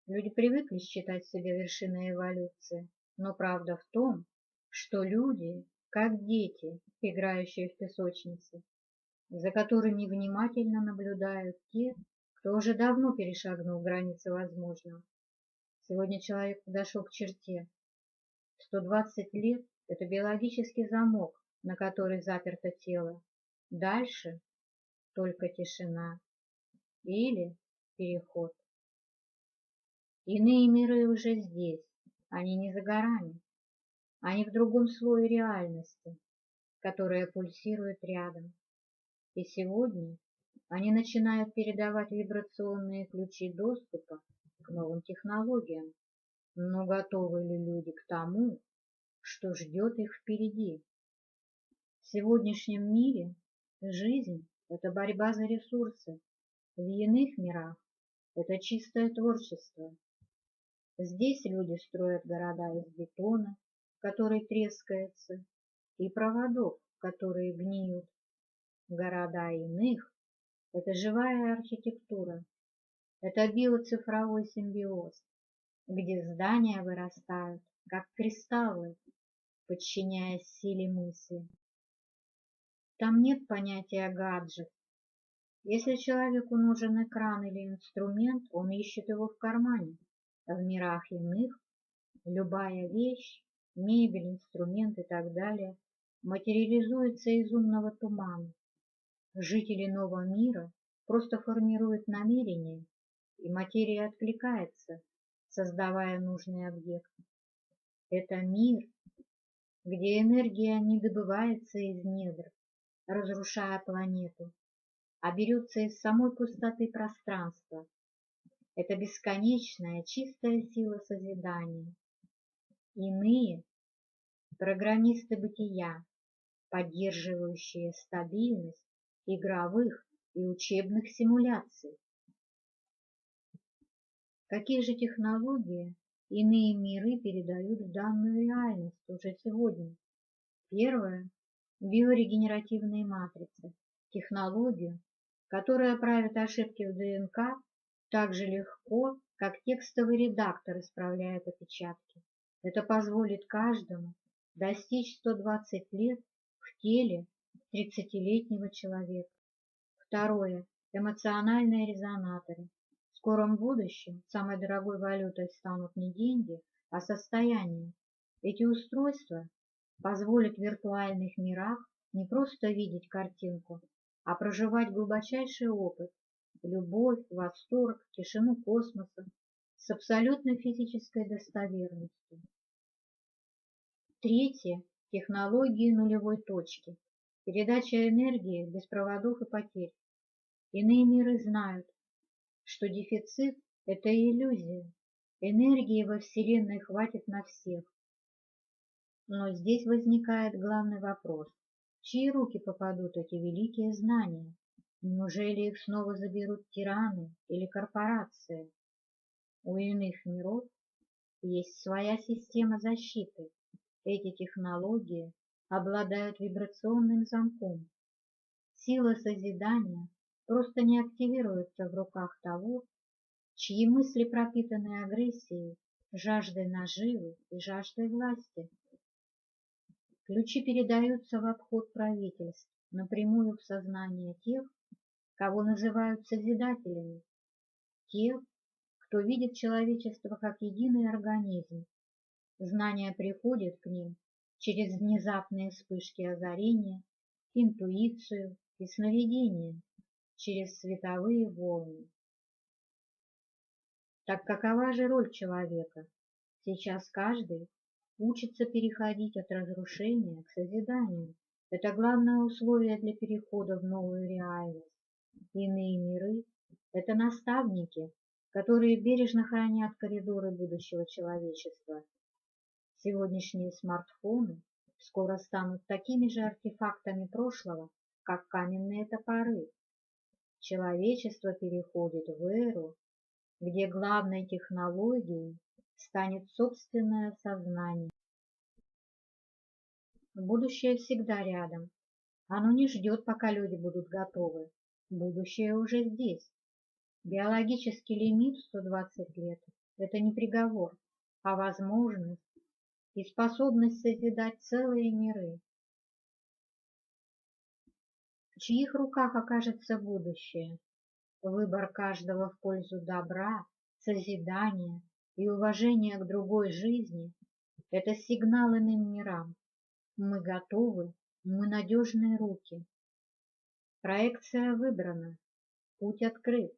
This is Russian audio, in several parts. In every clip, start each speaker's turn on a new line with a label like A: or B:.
A: Люди привыкли считать себя вершиной эволюции, но правда в том, что люди, как дети, играющие в песочнице, за которыми внимательно наблюдают те, кто уже давно перешагнул границы возможного. Сегодня человек подошел к черте. 120 лет– это биологический замок, на который заперто тело. Дальше только тишина или переход. Иные миры уже здесь, они не за горами, они в другом слое реальности, которая пульсирует рядом. И сегодня они начинают передавать вибрационные ключи доступа к новым технологиям. Но готовы ли люди к тому, что ждет их впереди? В сегодняшнем мире жизнь– это борьба за ресурсы, в иных мирах– это чистое творчество. Здесь люди строят города из бетона, который трескается, и проводов, которые гниют. Города иных– это живая архитектура, это биоцифровой симбиоз, где здания вырастают, как кристаллы, подчиняясь силе мысли. Там нет понятия гаджет. Если человеку нужен экран или инструмент, он ищет его в кармане. А в мирах иных любая вещь, мебель, инструмент и так далее материализуется из умного тумана. Жители нового мира просто формируют намерение, и материя откликается, создавая нужный объект. Это мир, где энергия не добывается из недр, разрушая планету, а берется из самой пустоты пространства. Это бесконечная чистая сила созидания. Иные – программисты бытия, поддерживающие стабильность игровых и учебных симуляций. Какие же технологии иные миры передают в данную реальность уже сегодня? Первое – биорегенеративные матрицы, технологию, которая правит ошибки в ДНК так же легко, как текстовый редактор исправляет опечатки. Это позволит каждому достичь 120 лет в теле 30-летнего человека. Второе – эмоциональные резонаторы. В скором будущем самой дорогой валютой станут не деньги, а состояние. Эти устройства позволят в виртуальных мирах не просто видеть картинку, а проживать глубочайший опыт, любовь, восторг, тишину космоса с абсолютной физической достоверностью. Третье – технологии нулевой точки, передача энергии без проводов и потерь. Иные миры знают, что дефицит – это иллюзия, энергии во Вселенной хватит на всех. Но здесь возникает главный вопрос: в чьи руки попадут эти великие знания? Неужели их снова заберут тираны или корпорации? У иных миров есть своя система защиты. Эти технологии обладают вибрационным замком. Сила созидания просто не активируется в руках того, чьи мысли пропитаны агрессией, жаждой наживы и жаждой власти. Ключи передаются в обход правительств, напрямую в сознание тех, кого называют созидателями, тех, кто видит человечество как единый организм. Знания приходят к ним через внезапные вспышки озарения, интуицию и сновидения, через световые волны. Так какова же роль человека? Сейчас каждый учится переходить от разрушения к созиданию. Это главное условие для перехода в новую реальность. Иные миры – это наставники, которые бережно хранят коридоры будущего человечества. Сегодняшние смартфоны скоро станут такими же артефактами прошлого, как каменные топоры. Человечество переходит в эру, где главной технологией станет собственное сознание. Будущее всегда рядом. Оно не ждет, пока люди будут готовы. Будущее уже здесь. Биологический лимит в 120 лет– это не приговор, а возможность и способность созидать целые миры. В чьих руках окажется будущее? Выбор каждого в пользу добра, созидания и уважения к другой жизни – это сигнал иным мирам. Мы готовы, мы надежные руки. Проекция выбрана, путь открыт.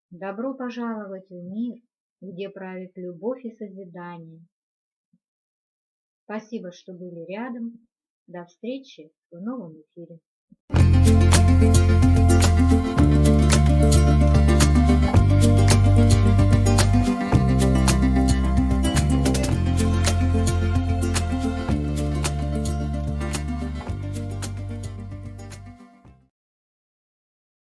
A: Добро пожаловать в мир, где правит любовь и созидание. Спасибо, что были рядом. До встречи в новом эфире.